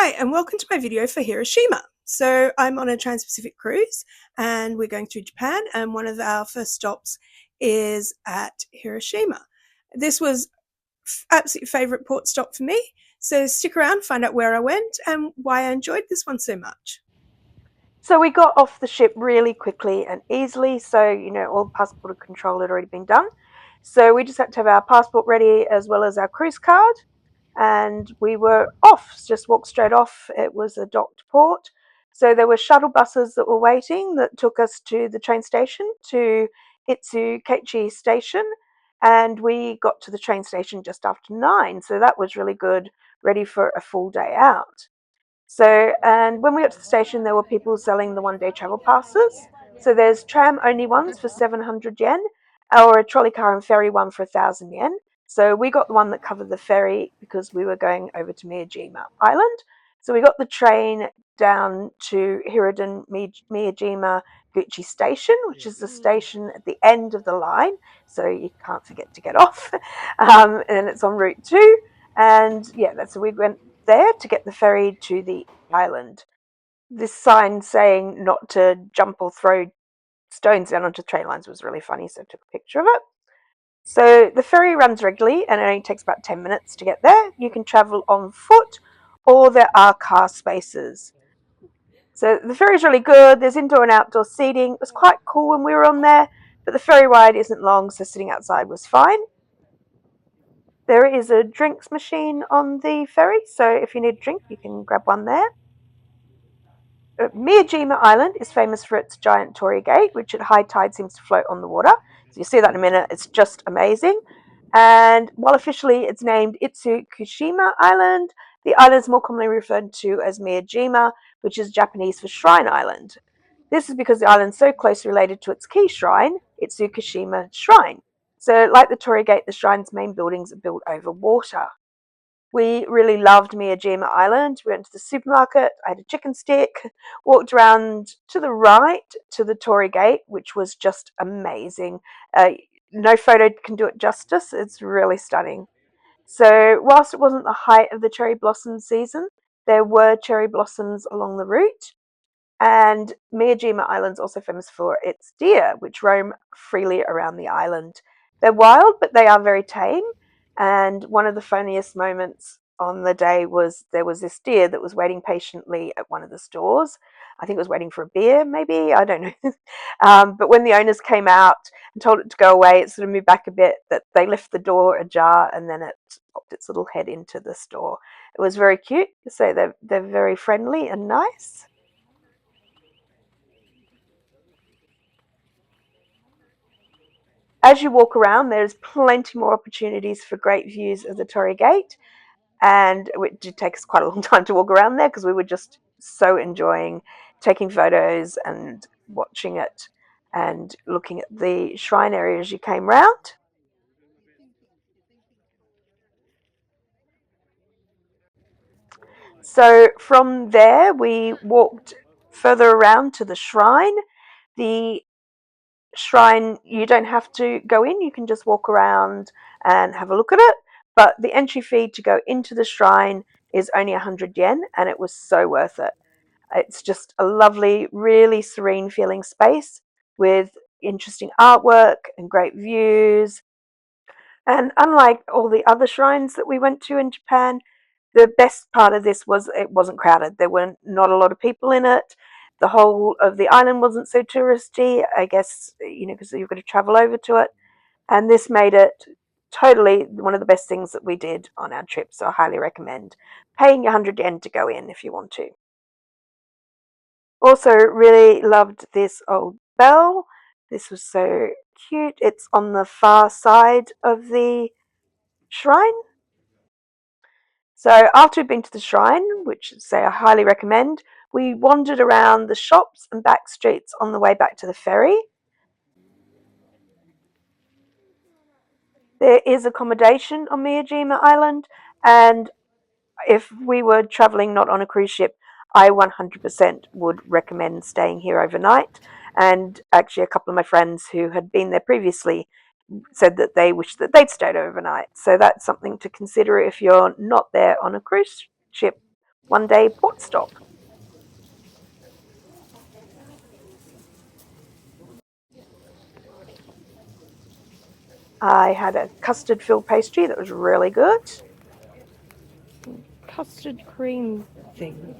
Hi, and welcome to my video for Hiroshima. So I'm on a Trans-Pacific cruise and we're going through Japan, and one of our first stops is at Hiroshima. This was absolute favourite port stop for me, so stick around, find out where I went and why I enjoyed this one so much. So we got off the ship really quickly and easily, so all passport control had already been done. So we just had to have our passport ready as well as our cruise card, and we were off, just walked straight off. It was a docked port. So there were shuttle buses that were waiting that took us to the train station, to Itsukechi station, and we got to the train station just after 9, so that was really good, ready for a full day out. So, and when we got to the station, there were people selling the one-day travel passes. So there's tram-only ones for 700 yen, or a trolley car and ferry one for 1,000 yen. So we got the one that covered the ferry because we were going over to Miyajima Island. So we got the train down to Miyajima Guchi Station, which is the station at the end of the line, so you can't forget to get off. And it's on Route 2. And yeah, so we went there to get the ferry to the island. This sign saying not to jump or throw stones down onto train lines was really funny, so I took a picture of it. So the ferry runs regularly and it only takes about 10 minutes to get there. You can travel on foot or there are car spaces. So the ferry's really good. There's indoor and outdoor seating. It was quite cool when we were on there, but the ferry ride isn't long, so sitting outside was fine. There is a drinks machine on the ferry, so if you need a drink, you can grab one there. Miyajima Island is famous for its giant Torii gate, which at high tide seems to float on the water. So you'll see that in a minute. It's just amazing. And while officially it's named Itsukushima Island, the island is more commonly referred to as Miyajima, which is Japanese for Shrine Island. This is because the island is so closely related to its key shrine, Itsukushima Shrine. So like the Torii gate, the shrine's main buildings are built over water. We really loved Miyajima Island. We went to the supermarket, I had a chicken stick, walked around to the right to the Torii Gate, which was just amazing. No photo can do it justice. It's really stunning. So whilst it wasn't the height of the cherry blossom season, there were cherry blossoms along the route. And Miyajima Island's also famous for its deer, which roam freely around the island. They're wild, but they are very tame. And one of the funniest moments on the day was there was this deer that was waiting patiently at one of the stores. I think it was waiting for a beer, maybe, I don't know. But when the owners came out and told it to go away, it sort of moved back a bit, that they left the door ajar and then it popped its little head into the store. It was very cute. So they're very friendly and nice. As you walk around, there's plenty more opportunities for great views of the Torii Gate, and it did take us quite a long time to walk around there because we were just so enjoying taking photos and watching it and looking at the shrine area as you came round. So from there, we walked further around to the shrine. The shrine, you don't have to go in, you can just walk around and have a look at it, but the entry fee to go into the shrine is only 100 yen, and it was so worth it. It's just a lovely, really serene feeling space with interesting artwork and great views. And unlike all the other shrines that we went to in Japan, the best part of this was it wasn't crowded. There were not a lot of people in it. The whole of the island wasn't so touristy, I guess, because you've got to travel over to it. And this made it totally one of the best things that we did on our trip. So I highly recommend paying 100 yen to go in if you want to. Also, really loved this old bell. This was so cute. It's on the far side of the shrine. So after we'd been to the shrine, which say I highly recommend, we wandered around the shops and back streets on the way back to the ferry. There is accommodation on Miyajima Island, and if we were traveling not on a cruise ship, I 100% would recommend staying here overnight. And actually, a couple of my friends who had been there previously said that they wished that they'd stayed overnight. So that's something to consider if you're not there on a cruise ship one-day port stop. I had a custard-filled pastry that was really good. Custard cream thing.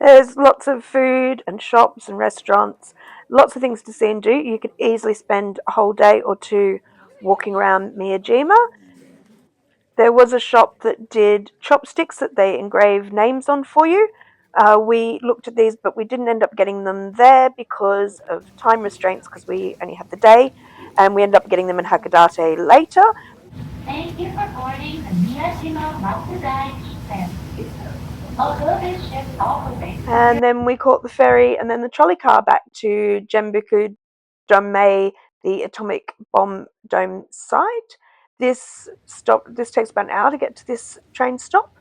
There's lots of food and shops and restaurants, lots of things to see and do. You could easily spend a whole day or two walking around Miyajima. There was a shop that did chopsticks that they engrave names on for you. We looked at these, but we didn't end up getting them there because of time restraints, because we only had the day, and we ended up getting them in Hakodate later. Thank you for boarding the Miyajima Island. Although this ship operates And then we caught the ferry and then the trolley car back to Genbuku Domei, the atomic bomb dome site. This takes about an hour to get to this train stop.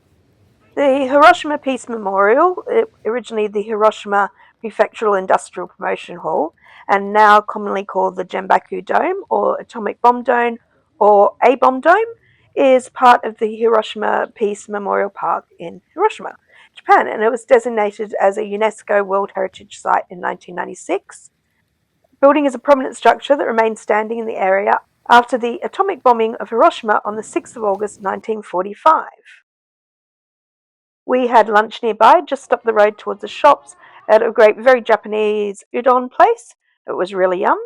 The Hiroshima Peace Memorial, originally the Hiroshima Prefectural Industrial Promotion Hall, and now commonly called the Genbaku Dome or Atomic Bomb Dome or A Bomb Dome, is part of the Hiroshima Peace Memorial Park in Hiroshima, Japan, and it was designated as a UNESCO World Heritage Site in 1996. The building is a prominent structure that remains standing in the area after the atomic bombing of Hiroshima on the 6th of August 1945. We had lunch nearby, just up the road towards the shops, at a great, very Japanese udon place. It was really yum.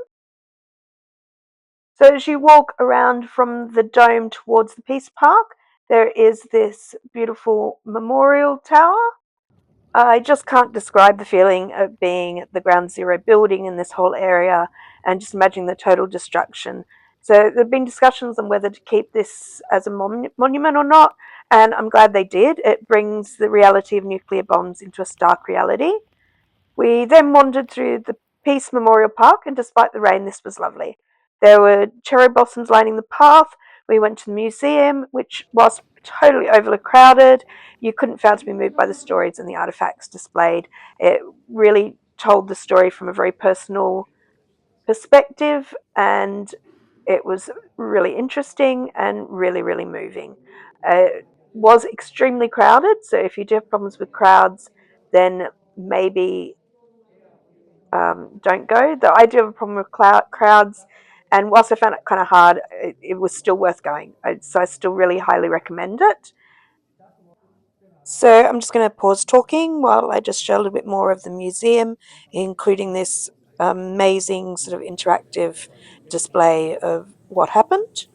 So as you walk around from the dome towards the Peace Park, there is this beautiful memorial tower. I just can't describe the feeling of being at the ground zero building in this whole area and just imagining the total destruction. So there have been discussions on whether to keep this as a monument or not, and I'm glad they did. It brings the reality of nuclear bombs into a stark reality. We then wandered through the Peace Memorial Park, and despite the rain, this was lovely. There were cherry blossoms lining the path. We went to the museum, which, whilst totally overcrowded, you couldn't fail to be moved by the stories and the artifacts displayed. It really told the story from a very personal perspective, and it was really interesting and really, really moving. It was extremely crowded, so if you do have problems with crowds, then maybe don't go. Though I do have a problem with crowds, and whilst I found it kind of hard, it was still worth going. So I still really highly recommend it. So I'm just going to pause talking while I just show a little bit more of the museum, including this amazing sort of interactive display of what happened.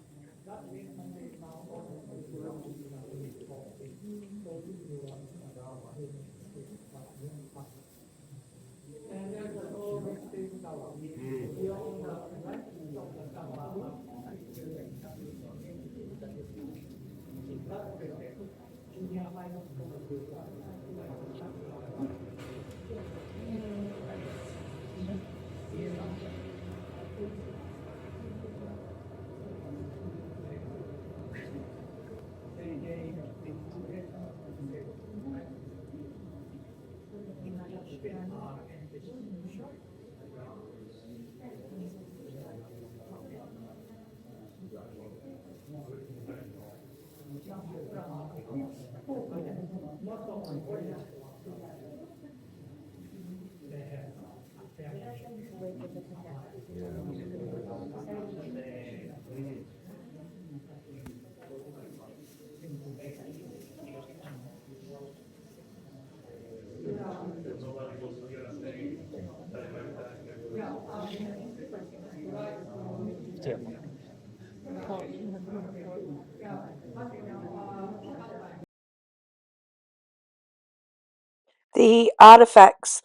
The artifacts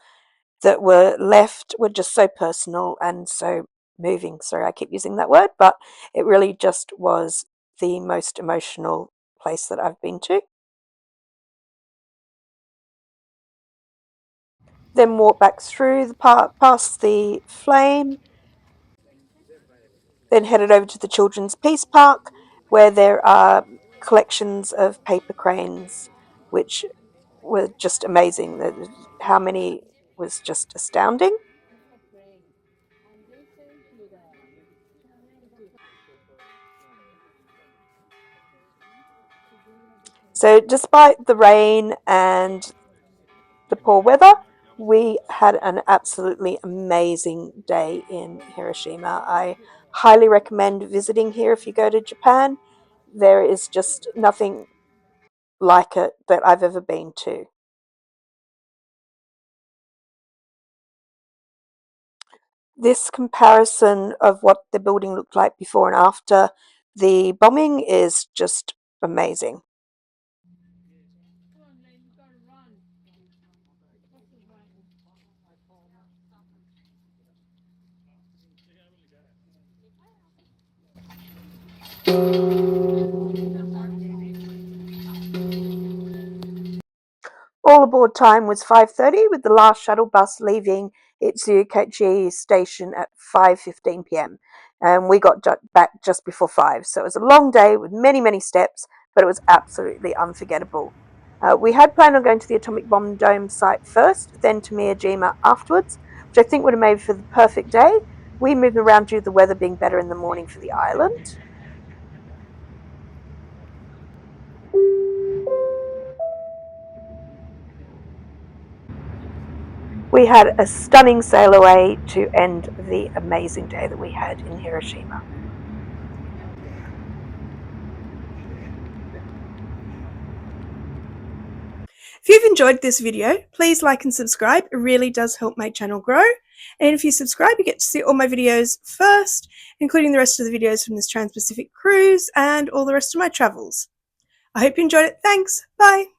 that were left were just so personal and so moving. Sorry, I keep using that word, but it really just was the most emotional place that I've been to. Then walk back through the park, past the flame, then headed over to the Children's Peace Park, where there are collections of paper cranes, which were just amazing. How many was just astounding. So despite the rain and the poor weather, we had an absolutely amazing day in Hiroshima. I highly recommend visiting here if you go to Japan. There is just nothing like it that I've ever been to. This comparison of what the building looked like before and after the bombing is just amazing. All aboard time was 5:30, with the last shuttle bus leaving Itsuyokachi station at 5:15 p.m. And we got back just before 5. So it was a long day with many, many steps, but it was absolutely unforgettable. We had planned on going to the atomic bomb dome site first, then to Miyajima afterwards, which I think would have made for the perfect day. We moved around due to the weather being better in the morning for the island. We had a stunning sail away to end the amazing day that we had in Hiroshima. If you've enjoyed this video, please like and subscribe. It really does help my channel grow. And if you subscribe, you get to see all my videos first, including the rest of the videos from this Trans-Pacific cruise and all the rest of my travels. I hope you enjoyed it. Thanks. Bye.